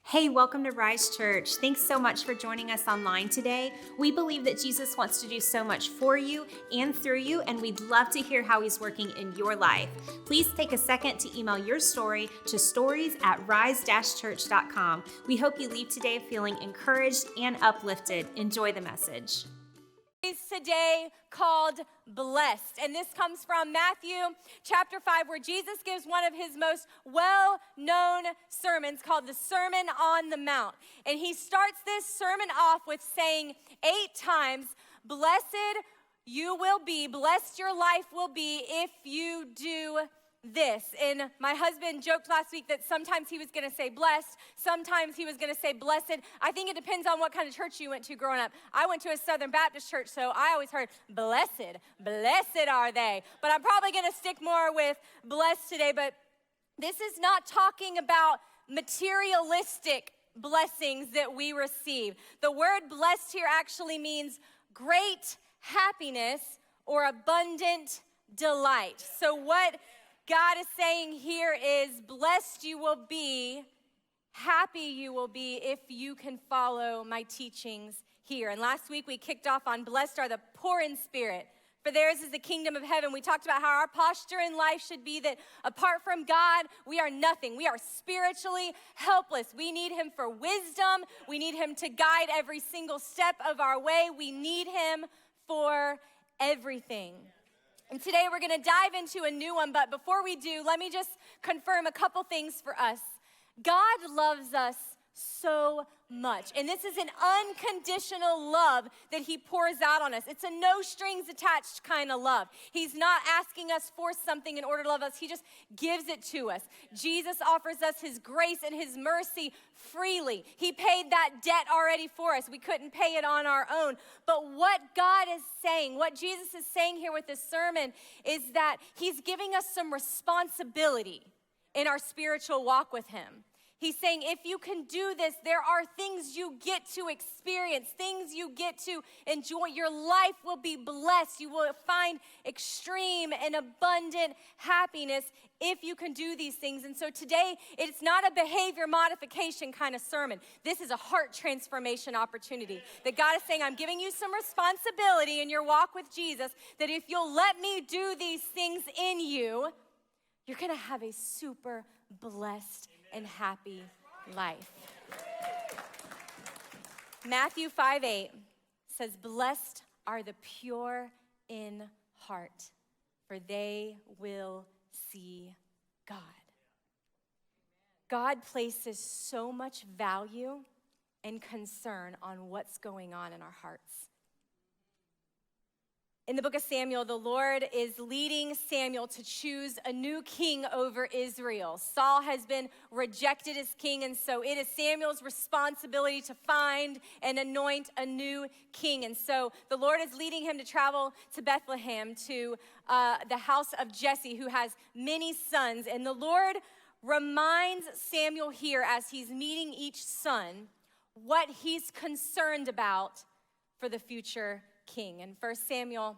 Hey, welcome to Rise Church. Thanks so much for joining us online today. We believe that Jesus wants to do so much for you and through you, and we'd love to hear how he's working in your life. Please take a second to email your story to stories@rise-church.com. We hope you leave today feeling encouraged and uplifted. Enjoy the message. Today called Blessed, and this comes from Matthew chapter 5, where Jesus gives one of his most well-known sermons called the Sermon on the Mount. And he starts this sermon off with saying 8 times, blessed you will be, blessed your life will be if you do this. And my husband joked last week that sometimes he was going to say blessed, sometimes he was going to say blessed. I think it depends on what kind of church you went to growing up. I went to a Southern Baptist church, so I always heard blessed, blessed are they. But I'm probably going to stick more with blessed today. But this is not talking about materialistic blessings that we receive. The word blessed here actually means great happiness or abundant delight. So what God is saying here is blessed you will be, happy you will be if you can follow my teachings here. And last week we kicked off on blessed are the poor in spirit, for theirs is the kingdom of heaven. We talked about how our posture in life should be that apart from God, we are nothing. We are spiritually helpless. We need him for wisdom. We need him to guide every single step of our way. We need him for everything. And today we're going to dive into a new one, but before we do, let me just confirm a couple things for us. God loves us so much, and this is an unconditional love that he pours out on us. It's a no strings attached kind of love. He's not asking us for something in order to love us. He just gives it to us. Jesus offers us his grace and his mercy freely. He paid that debt already for us. We couldn't pay it on our own. But what God is saying, what Jesus is saying here with this sermon is that he's giving us some responsibility in our spiritual walk with him. He's saying if you can do this, there are things you get to experience, things you get to enjoy. Your life will be blessed. You will find extreme and abundant happiness if you can do these things. And so today, it's not a behavior modification kind of sermon. This is a heart transformation opportunity. That God is saying, I'm giving you some responsibility in your walk with Jesus, that if you'll let me do these things in you, you're going to have a super blessed and happy life. Matthew 5:8 says, blessed are the pure in heart, for they will see God. God places so much value and concern on what's going on in our hearts. In the book of Samuel, the Lord is leading Samuel to choose a new king over Israel. Saul has been rejected as king, and so it is Samuel's responsibility to find and anoint a new king. And so the Lord is leading him to travel to Bethlehem, to the house of Jesse, who has many sons. And the Lord reminds Samuel here, as he's meeting each son, what he's concerned about for the future king. In 1 Samuel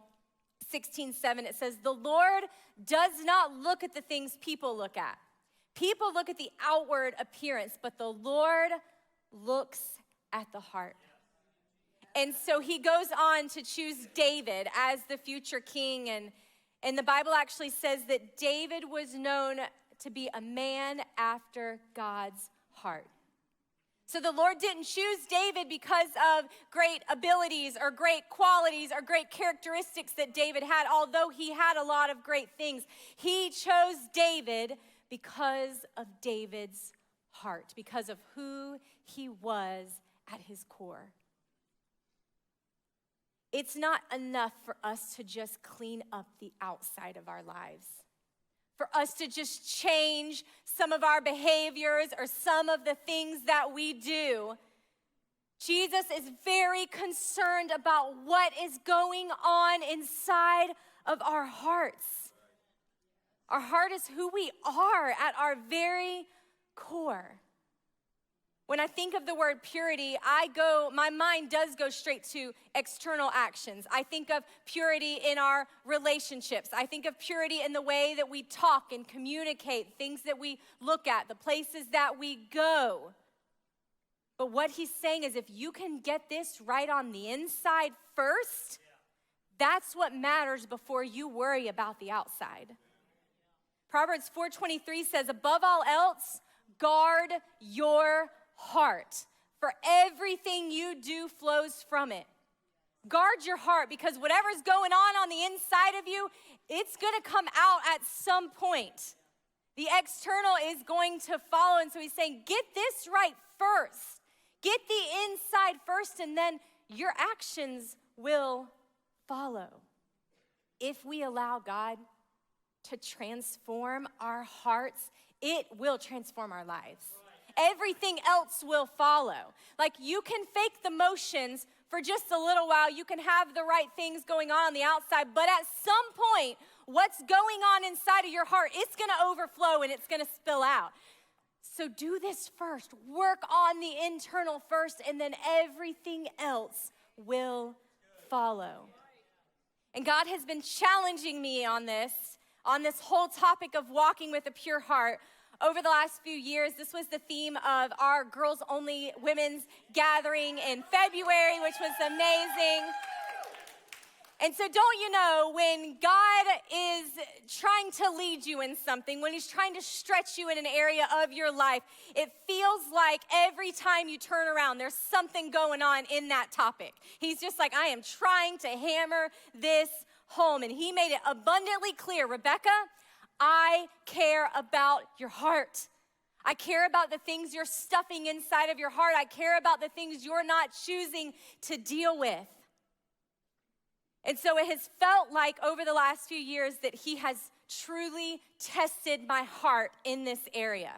16:7, it says, the Lord does not look at the things people look at. People look at the outward appearance, but the Lord looks at the heart. And so he goes on to choose David as the future king. And the Bible actually says that David was known to be a man after God's heart. So the Lord didn't choose David because of great abilities or great qualities or great characteristics that David had, although he had a lot of great things. He chose David because of David's heart, because of who he was at his core. It's not enough for us to just clean up the outside of our lives, for us to just change some of our behaviors or some of the things that we do. Jesus is very concerned about what is going on inside of our hearts. Our heart is who we are at our very core. When I think of the word purity, my mind does go straight to external actions. I think of purity in our relationships. I think of purity in the way that we talk and communicate, things that we look at, the places that we go. But what he's saying is if you can get this right on the inside first, that's what matters before you worry about the outside. Proverbs 4:23 says, above all else, guard your heart, for everything you do flows from it. Guard your heart, because whatever's going on the inside of you, it's gonna come out at some point. The external is going to follow, and so he's saying, get this right first. Get the inside first, and then your actions will follow. If we allow God to transform our hearts, it will transform our lives. Everything else will follow. Like, you can fake the motions for just a little while. You can have the right things going on the outside, but at some point, what's going on inside of your heart, it's gonna overflow and it's gonna spill out. So do this first. Work on the internal first, and then everything else will follow. And God has been challenging me on this whole topic of walking with a pure heart over the last few years. This was the theme of our Girls Only Women's Gathering in February, which was amazing. And so don't you know, when God is trying to lead you in something, when he's trying to stretch you in an area of your life, it feels like every time you turn around, there's something going on in that topic. He's just like, I am trying to hammer this home. And he made it abundantly clear, Rebecca, I care about your heart. I care about the things you're stuffing inside of your heart. I care about the things you're not choosing to deal with. And so it has felt like over the last few years that he has truly tested my heart in this area.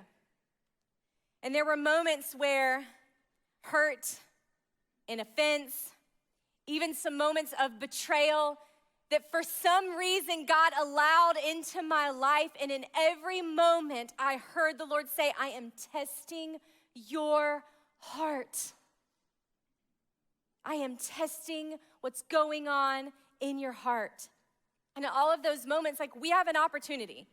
And there were moments where hurt and offense, even some moments of betrayal, that for some reason God allowed into my life. And in every moment I heard the Lord say, I am testing your heart. I am testing what's going on in your heart. And in all of those moments, like, we have an opportunity.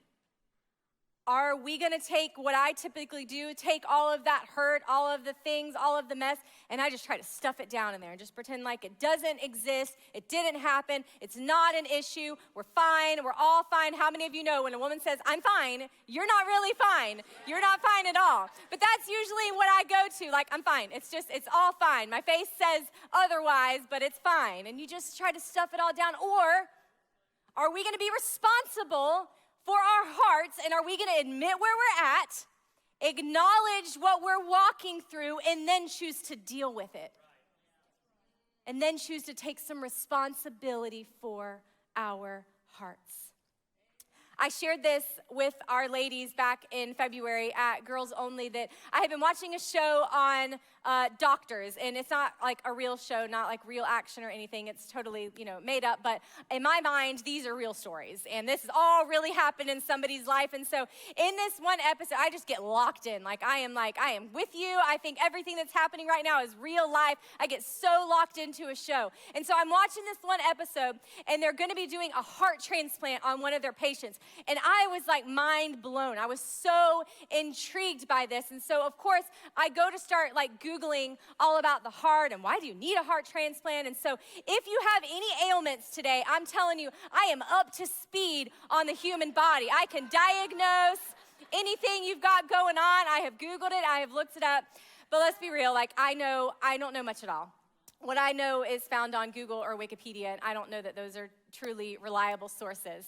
Are we gonna take what I typically do, take all of that hurt, all of the things, all of the mess, and I just try to stuff it down in there and just pretend like it doesn't exist, it didn't happen, it's not an issue, we're fine, we're all fine. How many of you know when a woman says, I'm fine, you're not really fine. You're not fine at all. But that's usually what I go to, like, I'm fine. It's all fine. My face says otherwise, but it's fine. And you just try to stuff it all down. Or are we gonna be responsible for our hearts, and are we gonna admit where we're at, acknowledge what we're walking through, and then choose to deal with it? And then choose to take some responsibility for our hearts. I shared this with our ladies back in February at Girls Only, that I had been watching a show on doctors, and it's not like a real show, not like real action or anything. It's totally, made up, but in my mind, these are real stories, and this has all really happened in somebody's life. And so in this one episode, I just get locked in. I am with you. I think everything that's happening right now is real life. I get so locked into a show. And so I'm watching this one episode, and they're gonna be doing a heart transplant on one of their patients. And I was like mind blown. I was so intrigued by this. And so of course I go to start Googling all about the heart and why do you need a heart transplant? And so if you have any ailments today, I'm telling you, I am up to speed on the human body. I can diagnose anything you've got going on. I have Googled it, I have looked it up. But let's be real, I don't know much at all. What I know is found on Google or Wikipedia, and I don't know that those are truly reliable sources.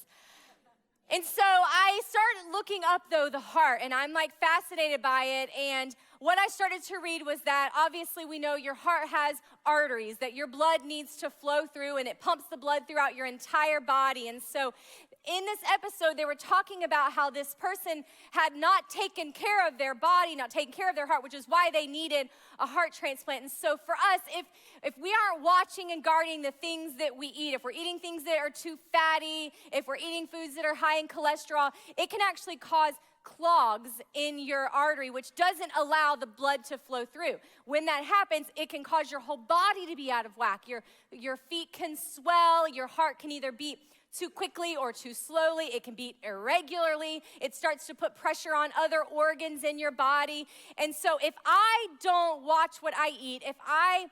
And so I started looking up, though, the heart, and I'm fascinated by it. And what I started to read was that obviously we know your heart has arteries, that your blood needs to flow through, and it pumps the blood throughout your entire body. And so in this episode, they were talking about how this person had not taken care of their body, not taken care of their heart, which is why they needed a heart transplant. And so for us, if we aren't watching and guarding the things that we eat, if we're eating things that are too fatty, if we're eating foods that are high in cholesterol, it can actually cause clogs in your artery, which doesn't allow the blood to flow through. When that happens, it can cause your whole body to be out of whack. Your feet can swell, your heart can either beat too quickly or too slowly. It can beat irregularly. It starts to put pressure on other organs in your body. And so if I don't watch what I eat, if I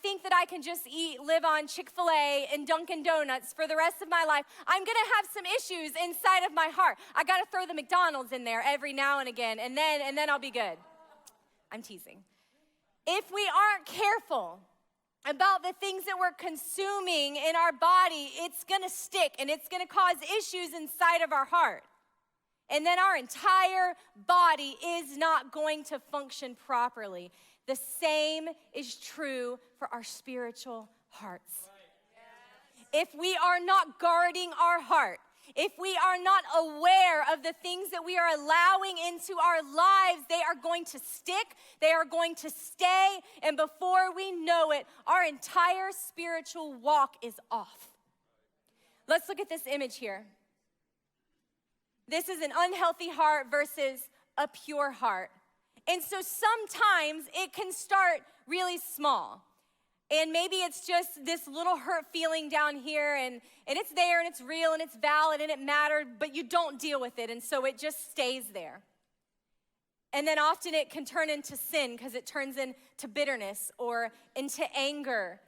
think that I can just live on Chick-fil-A and Dunkin' Donuts for the rest of my life, I'm gonna have some issues inside of my heart. I gotta throw the McDonald's in there every now and again, and then I'll be good. I'm teasing. If we aren't careful about the things that we're consuming in our body, it's gonna stick and it's gonna cause issues inside of our heart. And then our entire body is not going to function properly. The same is true for our spiritual hearts. If we are not guarding our heart, if we are not aware of the things that we are allowing into our lives, they are going to stick, they are going to stay, and before we know it, our entire spiritual walk is off. Let's look at this image here. This is an unhealthy heart versus a pure heart. And so sometimes it can start really small. And maybe it's just this little hurt feeling down here, and it's there, and it's real, and it's valid, and it mattered, but you don't deal with it, and so it just stays there. And then often it can turn into sin because it turns into bitterness or into anger.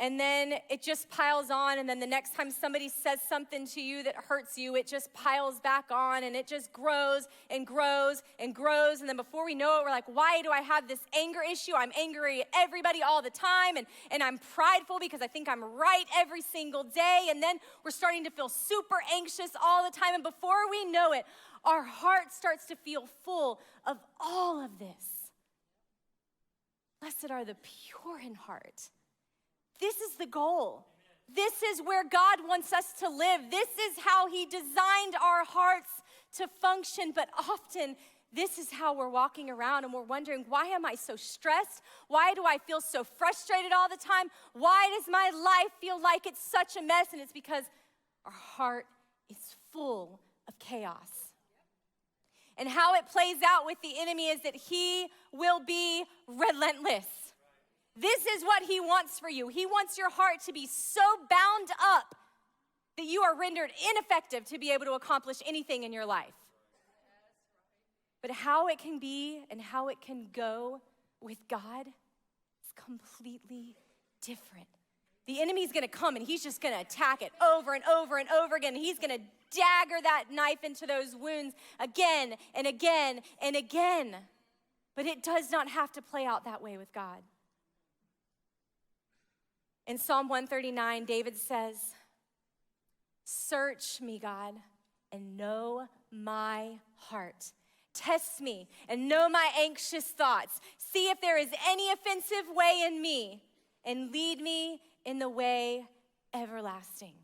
And then it just piles on, and then the next time somebody says something to you that hurts you, it just piles back on, and it just grows and grows and grows. And then before we know it, we're like, why do I have this anger issue? I'm angry at everybody all the time, and I'm prideful because I think I'm right every single day. And then we're starting to feel super anxious all the time, and before we know it, our heart starts to feel full of all of this. Blessed are the pure in heart. This is the goal. This is where God wants us to live. This is how He designed our hearts to function. But often, this is how we're walking around and we're wondering, why am I so stressed? Why do I feel so frustrated all the time? Why does my life feel like it's such a mess? And it's because our heart is full of chaos. And how it plays out with the enemy is that he will be relentless. This is what he wants for you. He wants your heart to be so bound up that you are rendered ineffective to be able to accomplish anything in your life. But how it can be and how it can go with God is completely different. The enemy's gonna come and he's just gonna attack it over and over and over again. He's gonna dagger that knife into those wounds again and again and again. But it does not have to play out that way with God. In Psalm 139, David says, "Search me, God, and know my heart. Test me and know my anxious thoughts. See if there is any offensive way in me, and lead me in the way everlasting."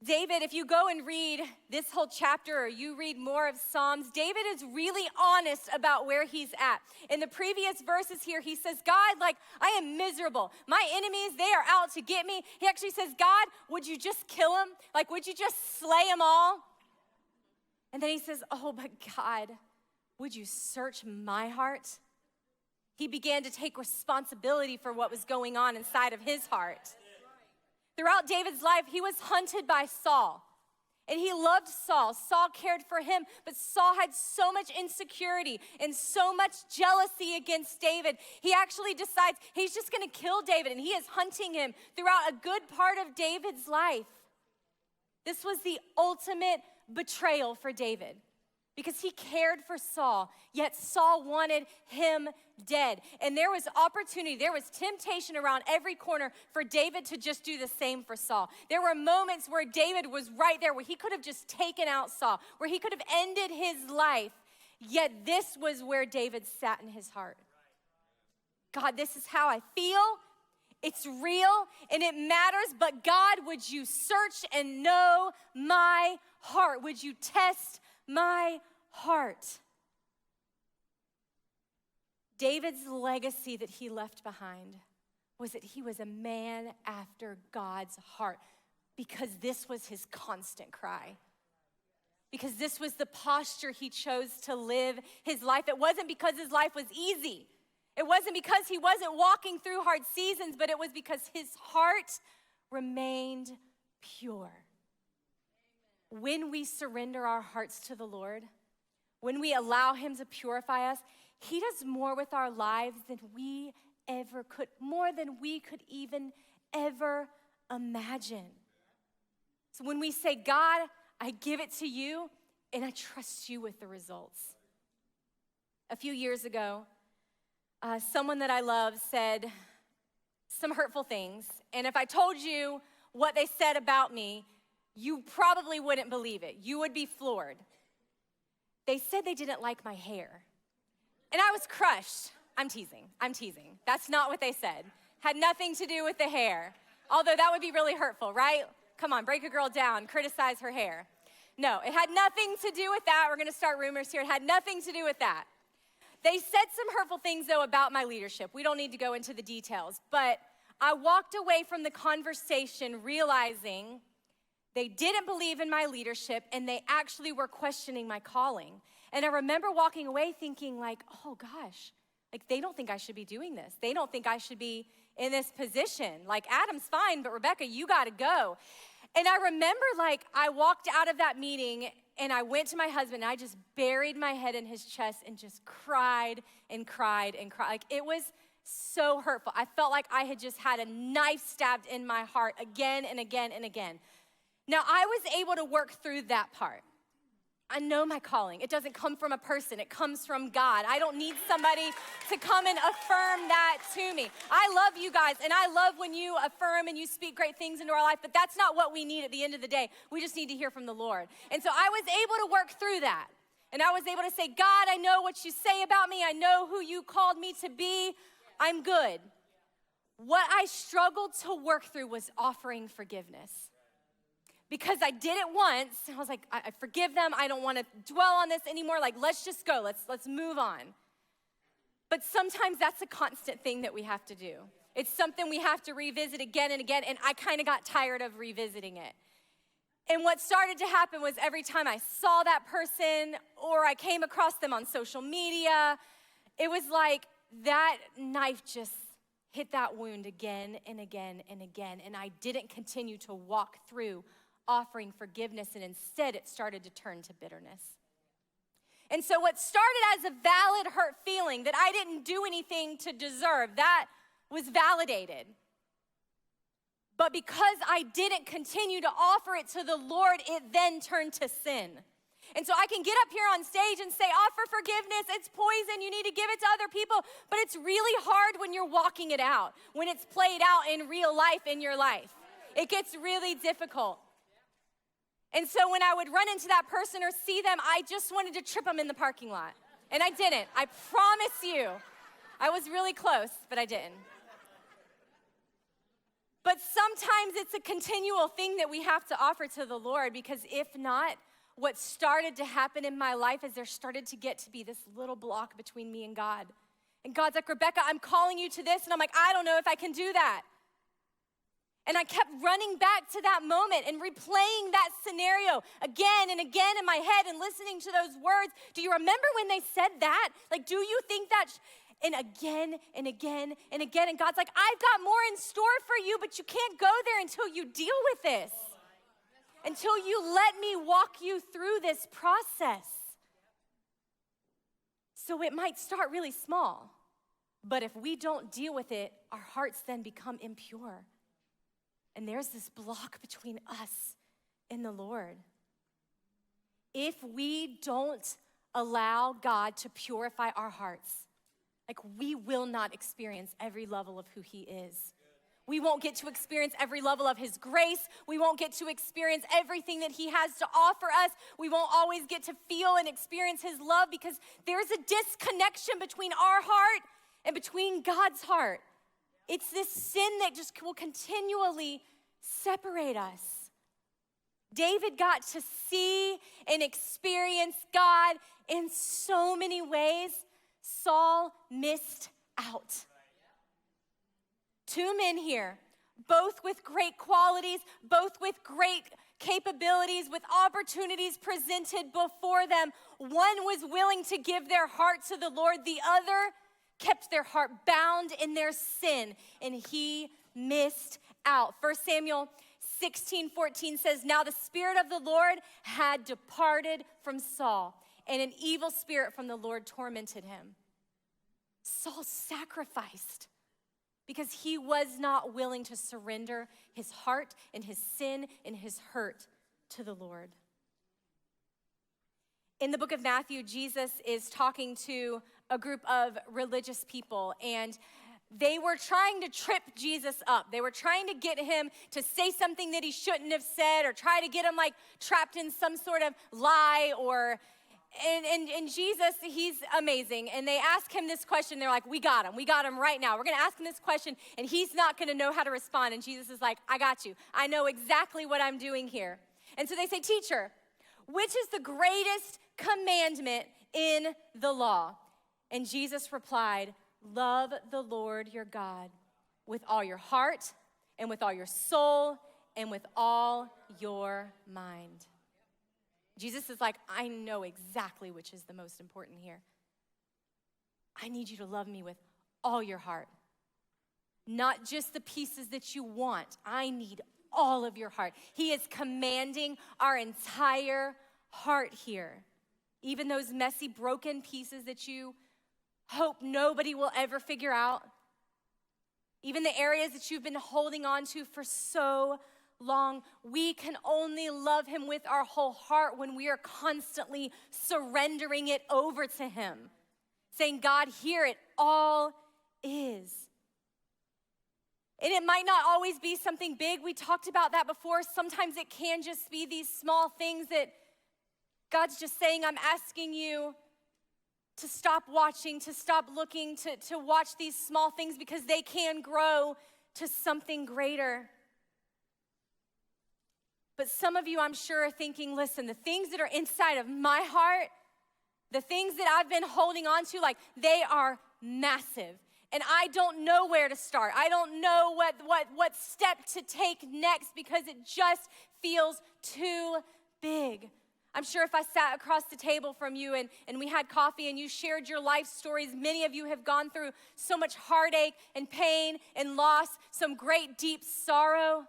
David, if you go and read this whole chapter or you read more of Psalms, David is really honest about where he's at. In the previous verses here, he says, God, I am miserable. My enemies, they are out to get me. He actually says, God, would you just kill them? Would you just slay them all? And then he says, oh, but God, would you search my heart? He began to take responsibility for what was going on inside of his heart. Throughout David's life, he was hunted by Saul, and he loved Saul. Saul cared for him, but Saul had so much insecurity and so much jealousy against David. He actually decides he's just gonna kill David, and he is hunting him throughout a good part of David's life. This was the ultimate betrayal for David because he cared for Saul, yet Saul wanted him dead. And there was opportunity, there was temptation around every corner for David to just do the same for Saul. There were moments where David was right there, where he could have just taken out Saul, where he could have ended his life, yet this was where David sat in his heart. God, this is how I feel. It's real and it matters, but God, would you search and know my heart? Would you test my heart? David's legacy that he left behind was that he was a man after God's heart, because this was his constant cry. Because this was the posture he chose to live his life. It wasn't because his life was easy. It wasn't because he wasn't walking through hard seasons, but it was because his heart remained pure. When we surrender our hearts to the Lord, when we allow him to purify us, he does more with our lives than we ever could, more than we could even ever imagine. So when we say, God, I give it to you, and I trust you with the results. A few years ago, someone that I love said some hurtful things, and if I told you what they said about me, you probably wouldn't believe it. You would be floored. They said they didn't like my hair, and I was crushed. I'm teasing. That's not what they said. Had nothing to do with the hair, although that would be really hurtful, right? Come on, break a girl down, criticize her hair. No, it had nothing to do with that. We're gonna start rumors here. It had nothing to do with that. They said some hurtful things, though, about my leadership. We don't need to go into the details, but I walked away from the conversation realizing they didn't believe in my leadership, and they actually were questioning my calling. And I remember walking away thinking like, oh gosh, like they don't think I should be doing this. They don't think I should be in this position. Like Adam's fine, but Rebecca, you gotta go. And I remember like I walked out of that meeting and I went to my husband and I just buried my head in his chest and just cried and cried and cried. Like it was so hurtful. I felt like I had just had a knife stabbed in my heart again and again and again. Now I was able to work through that part. I know my calling. It doesn't come from a person. It comes from God. I don't need somebody to come and affirm that to me. I love you guys, and I love when you affirm and you speak great things into our life, but that's not what we need at the end of the day. We just need to hear from the Lord. And so I was able to work through that. And I was able to say, God, I know what you say about me. I know who you called me to be. I'm good. What I struggled to work through was offering forgiveness. Because I did it once, I was like, I forgive them. I don't want to dwell on this anymore. Like, let's just go. Let's move on. But sometimes that's a constant thing that we have to do. It's something we have to revisit again and again, and I kind of got tired of revisiting it. And what started to happen was every time I saw that person or I came across them on social media, it was like that knife just hit that wound again and again and again, and I didn't continue to walk through offering forgiveness, and instead it started to turn to bitterness. And so what started as a valid hurt feeling that I didn't do anything to deserve, that was validated. But because I didn't continue to offer it to the Lord, it then turned to sin. And so I can get up here on stage and say, offer forgiveness, it's poison, you need to give it to other people, but it's really hard when you're walking it out, when it's played out in real life in your life. It gets really difficult. And so when I would run into that person or see them, I just wanted to trip them in the parking lot. And I didn't, I promise you. I was really close, but I didn't. But sometimes it's a continual thing that we have to offer to the Lord, because if not, what started to happen in my life is there started to get to be this little block between me and God. And God's like, Rebecca, I'm calling you to this. And I'm like, I don't know if I can do that. And I kept running back to that moment and replaying that scenario again and again in my head and listening to those words. Do you remember when they said that? Like, do you think that? And again and again and again. And God's like, I've got more in store for you, but you can't go there until you deal with this. Until you let me walk you through this process. So it might start really small, but if we don't deal with it, our hearts then become impure. And there's this block between us and the Lord. If we don't allow God to purify our hearts, like we will not experience every level of who he is. We won't get to experience every level of his grace. We won't get to experience everything that he has to offer us. We won't always get to feel and experience his love, because there's a disconnection between our heart and between God's heart. It's this sin that just will continually separate us. David got to see and experience God in so many ways. Saul missed out. Two men here, both with great qualities, both with great capabilities, with opportunities presented before them. One was willing to give their heart to the Lord. The other kept their heart bound in their sin, and he missed out. 1 Samuel 16:14 says, now the Spirit of the Lord had departed from Saul, and an evil spirit from the Lord tormented him. Saul sacrificed because he was not willing to surrender his heart and his sin and his hurt to the Lord. In the book of Matthew, Jesus is talking to a group of religious people, and they were trying to trip Jesus up. They were trying to get him to say something that he shouldn't have said, or try to get him like trapped in some sort of lie, and Jesus, he's amazing. And they ask him this question. They're like, we got him right now. We're gonna ask him this question, and he's not gonna know how to respond. And Jesus is like, I got you. I know exactly what I'm doing here. And so they say, teacher, which is the greatest commandment in the law? And Jesus replied, love the Lord your God with all your heart and with all your soul and with all your mind. Jesus is like, I know exactly which is the most important here. I need you to love me with all your heart. Not just the pieces that you want. I need all of your heart. He is commanding our entire heart here. Even those messy, broken pieces that you hope nobody will ever figure out. Even the areas that you've been holding on to for so long. We can only love him with our whole heart when we are constantly surrendering it over to him. Saying, God, here it all is. And it might not always be something big. We talked about that before. Sometimes it can just be these small things that God's just saying, I'm asking you to stop watching, to stop looking, to watch these small things because they can grow to something greater. But some of you, I'm sure, are thinking, listen, the things that are inside of my heart, the things that I've been holding on to, like, they are massive. And I don't know where to start. I don't know what step to take next because it just feels too big. I'm sure if I sat across the table from you and we had coffee and you shared your life stories, many of you have gone through so much heartache and pain and loss, some great deep sorrow.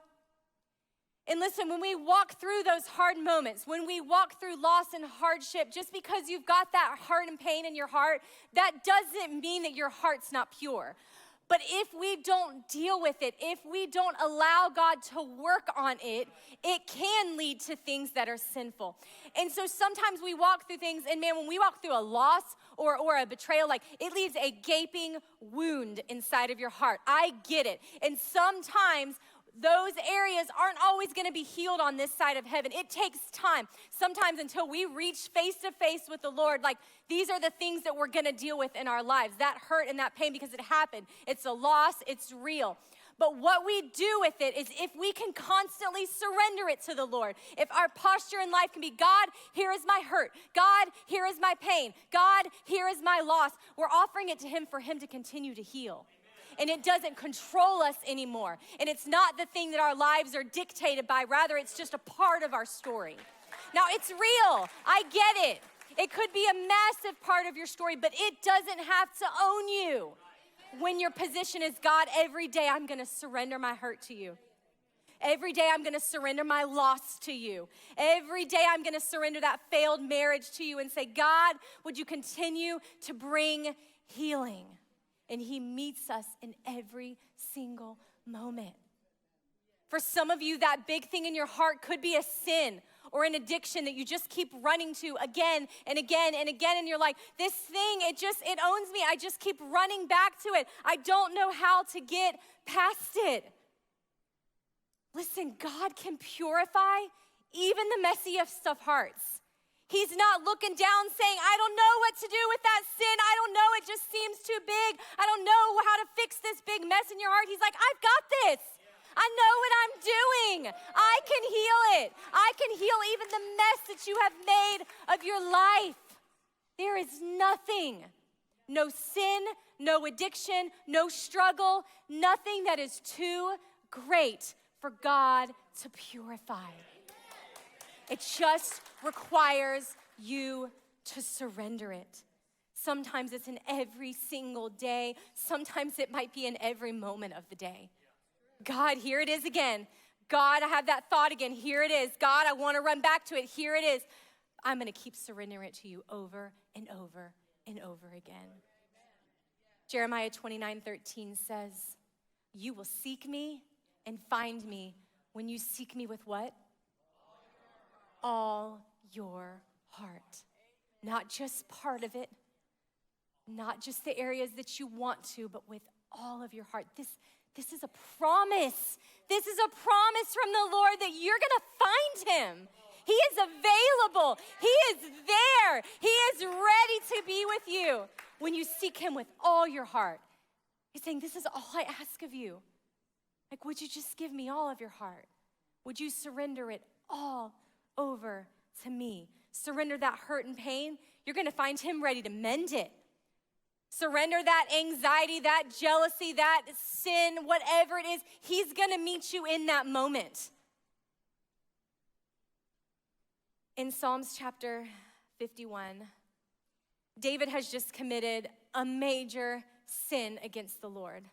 And listen, when we walk through those hard moments, when we walk through loss and hardship, just because you've got that hurt and pain in your heart, that doesn't mean that your heart's not pure. But if we don't deal with it, if we don't allow God to work on it, it can lead to things that are sinful. And so sometimes we walk through things, and man, when we walk through a loss or a betrayal, like, it leaves a gaping wound inside of your heart. I get it. And sometimes those areas aren't always gonna be healed on this side of heaven. It takes time. Sometimes until we reach face to face with the Lord, like, these are the things that we're gonna deal with in our lives. That hurt and that pain, because it happened. It's a loss, it's real. But what we do with it is, if we can constantly surrender it to the Lord, if our posture in life can be, God, here is my hurt. God, here is my pain. God, here is my loss. We're offering it to him for him to continue to heal. And it doesn't control us anymore. And it's not the thing that our lives are dictated by. Rather, it's just a part of our story. Now, it's real. I get it. It could be a massive part of your story, but it doesn't have to own you. When your position is, God, every day I'm going to surrender my hurt to you. Every day I'm going to surrender my loss to you. Every day I'm going to surrender that failed marriage to you and say, God, would you continue to bring healing? And he meets us in every single moment. For some of you, that big thing in your heart could be a sin or an addiction that you just keep running to again and again and again. And you're like, this thing, it owns me. I just keep running back to it. I don't know how to get past it. Listen, God can purify even the messiest of hearts. He's not looking down saying, I don't know what to do with that sin. I don't know, it just seems too big. I don't know how to fix this big mess in your heart. He's like, I've got this. I know what I'm doing. I can heal it. I can heal even the mess that you have made of your life. There is nothing, no sin, no addiction, no struggle, nothing that is too great for God to purify. It just requires you to surrender it. Sometimes it's in every single day. Sometimes it might be in every moment of the day. God, here it is again. God, I have that thought again. Here it is. God, I want to run back to it. Here it is. I'm going to keep surrendering it to you over and over and over again. Jeremiah 29:13 says, you will seek me and find me when you seek me with what? All your heart. Not just part of it, not just the areas that you want to, but with all of your heart. This is a promise. This is a promise from the Lord that you're gonna find him. He is available. He is there. He is ready to be with you when you seek him with all your heart. He's saying, this is all I ask of you. Like, would you just give me all of your heart? Would you surrender it all over to me? Surrender that hurt and pain. You're gonna find him ready to mend it. Surrender that anxiety, that jealousy, that sin, whatever it is, he's gonna meet you in that moment. In Psalms chapter 51, David has just committed a major sin against the Lord.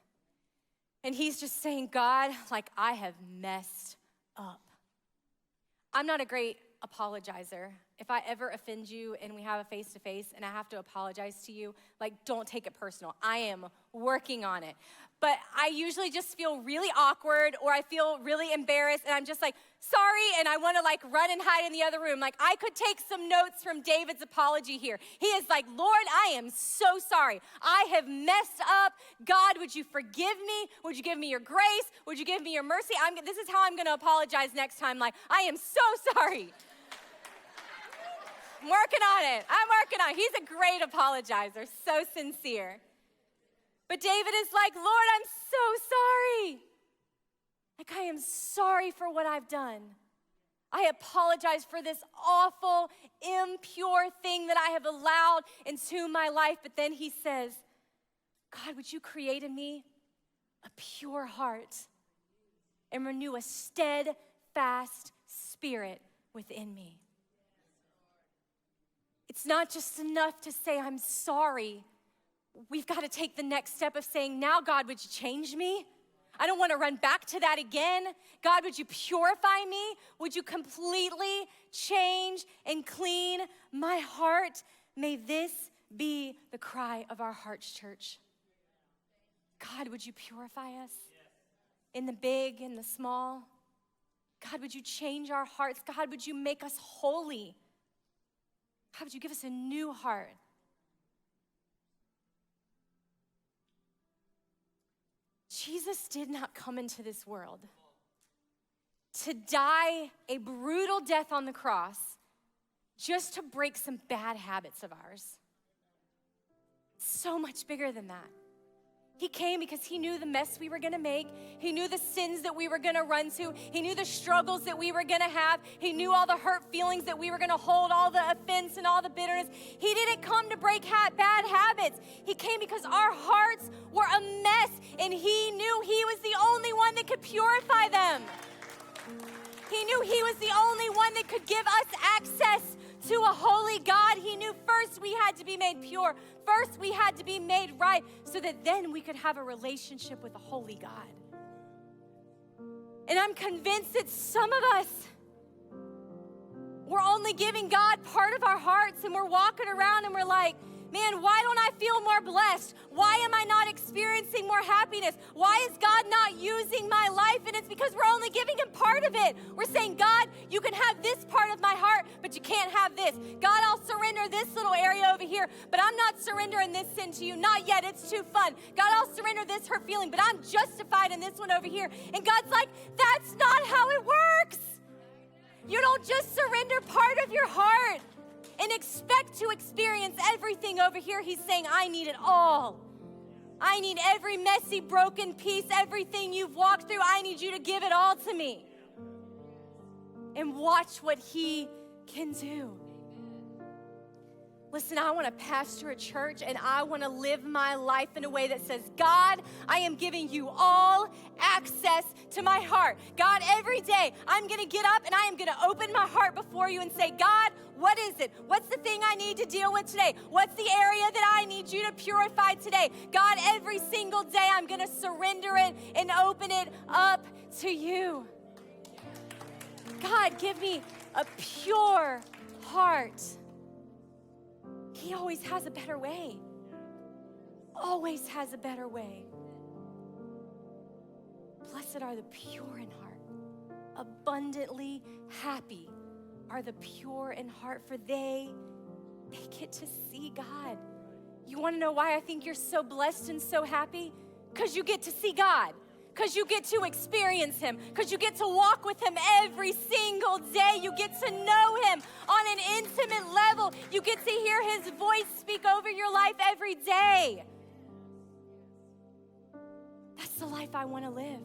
And he's just saying, God, like, I have messed up. I'm not a great apologizer. If I ever offend you and we have a face-to-face and I have to apologize to you, like, don't take it personal. I am working on it. But I usually just feel really awkward or I feel really embarrassed and I'm just like, sorry, and I want to like run and hide in the other room. Like, I could take some notes from David's apology here. He is like, Lord, I am so sorry. I have messed up. God, would you forgive me? Would you give me your grace? Would you give me your mercy? This is how I'm going to apologize next time. Like, I am so sorry. I'm working on it. He's a great apologizer, so sincere. But David is like, Lord, I'm so sorry. Like, I am sorry for what I've done. I apologize for this awful, impure thing that I have allowed into my life. But then he says, God, would you create in me a pure heart and renew a steadfast spirit within me? It's not just enough to say, I'm sorry. We've got to take the next step of saying, now, God, would you change me? I don't want to run back to that again. God, would you purify me? Would you completely change and clean my heart? May this be the cry of our hearts, church. God, would you purify us in the big and the small? God, would you change our hearts? God, would you make us holy? God, would you give us a new heart? Jesus did not come into this world to die a brutal death on the cross just to break some bad habits of ours. So much bigger than that. He came because he knew the mess we were gonna make. He knew the sins that we were gonna run to. He knew the struggles that we were gonna have. He knew all the hurt feelings that we were gonna hold, all the offense and all the bitterness. He didn't come to break bad habits. He came because our hearts were a mess and he knew he was the only one that could purify them. He knew he was the only one that could give us access to a holy God. He knew first we had to be made pure. First we had to be made right so that then we could have a relationship with a holy God. And I'm convinced that some of us, we're only giving God part of our hearts and we're walking around and we're like, man, why don't I feel more blessed? Why am I not experiencing more happiness? Why is God not using my life? And it's because we're only giving him part of it. We're saying, God, you can have this part of my heart, but you can't have this. God, I'll surrender this little area over here, but I'm not surrendering this sin to you. Not yet, it's too fun. God, I'll surrender this hurt feeling, but I'm justified in this one over here. And God's like, that's not how it works. You don't just surrender part of your heart and expect to experience everything over here. He's saying, I need it all. I need every messy, broken piece, everything you've walked through. I need you to give it all to me. And watch what he can do. Listen, I want to pastor a church and I want to live my life in a way that says, God, I am giving you all access to my heart. God, every day I'm going to get up and I am going to open my heart before you and say, God, what is it? What's the thing I need to deal with today? What's the area that I need you to purify today? God, every single day I'm going to surrender it and open it up to you. God, give me a pure heart. He always has a better way. Always has a better way. Blessed are the pure in heart. Abundantly happy are the pure in heart, for they get to see God. You want to know why I think you're so blessed and so happy? Because you get to see God. Because you get to experience him. Because you get to walk with him every single day. You get to know him on an intimate level. You get to hear his voice speak over your life every day. That's the life I want to live.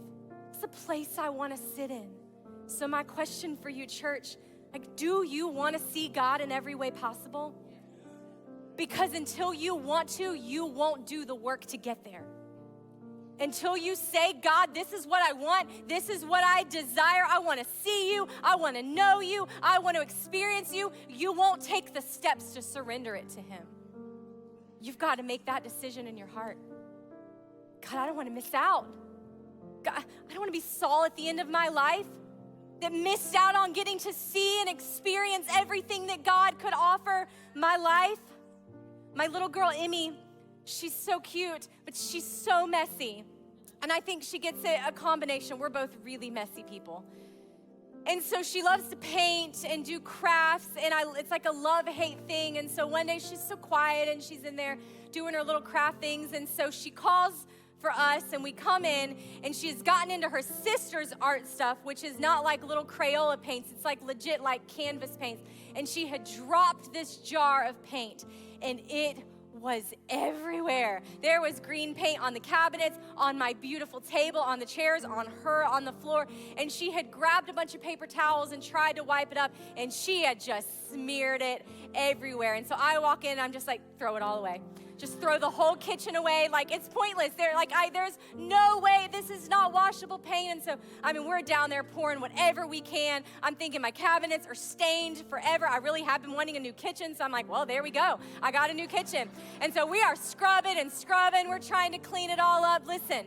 It's the place I want to sit in. So my question for you, church, like, do you want to see God in every way possible? Because until you want to, you won't do the work to get there. Until you say, God, this is what I want, this is what I desire, I want to see you, I want to know you, I want to experience you, you won't take the steps to surrender it to him. You've got to make that decision in your heart. God, I don't want to miss out. God, I don't want to be Saul at the end of my life that missed out on getting to see and experience everything that God could offer my life. My little girl, Emmy, she's so cute, but she's so messy. And I think she gets a combination. We're both really messy people. And so she loves to paint and do crafts, and it's like a love-hate thing. And so one day she's so quiet, and she's in there doing her little craft things. And so she calls for us, and we come in, and she's gotten into her sister's art stuff, which is not like little Crayola paints. It's like legit like canvas paints. And she had dropped this jar of paint, and it was everywhere. There was green paint on the cabinets, on my beautiful table, on the chairs, on her, on the floor. And she had grabbed a bunch of paper towels and tried to wipe it up, and she had just smeared it everywhere. And so I walk in, and I'm just like, throw it all away. Just throw the whole kitchen away. Like, it's pointless. There's no way. This is not washable paint. And so, we're down there pouring whatever we can. I'm thinking my cabinets are stained forever. I really have been wanting a new kitchen. So I'm like, well, there we go. I got a new kitchen. And so we are scrubbing and scrubbing. We're trying to clean it all up. Listen,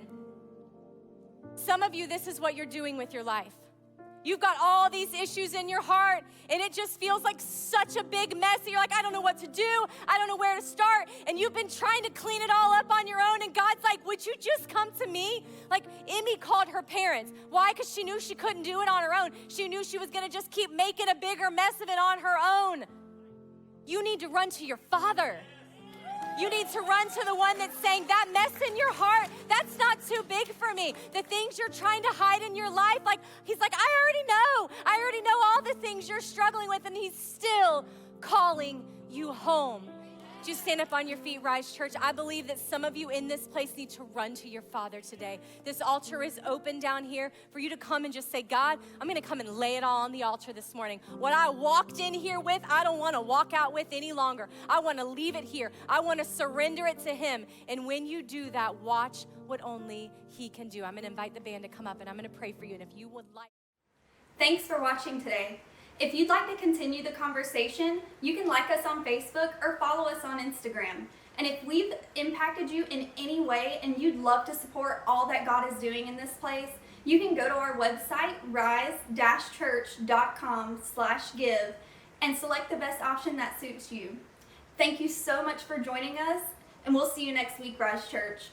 some of you, this is what you're doing with your life. You've got all these issues in your heart, and it just feels like such a big mess. You're like, I don't know what to do. I don't know where to start. And you've been trying to clean it all up on your own, and God's like, would you just come to me? Like, Emmy called her parents. Why? Because she knew she couldn't do it on her own. She knew she was going to just keep making a bigger mess of it on her own. You need to run to your Father. You need to run to the one that's saying, that mess in your heart, that's not too big for me. The things you're trying to hide in your life, like, he's like, I already know all the things you're struggling with, and he's still calling you home. Just stand up on your feet, Rise Church. I believe that some of you in this place need to run to your Father today. This altar is open down here for you to come and just say, God, I'm going to come and lay it all on the altar this morning. What I walked in here with, I don't want to walk out with any longer. I want to leave it here. I want to surrender it to him. And when you do that, watch what only he can do. I'm going to invite the band to come up, and I'm going to pray for you. And if you would like... Thanks for watching today. If you'd like to continue the conversation, you can like us on Facebook or follow us on Instagram. And if we've impacted you in any way and you'd love to support all that God is doing in this place, you can go to our website, rise-church.com/give, and select the best option that suits you. Thank you so much for joining us, and we'll see you next week, Rise Church.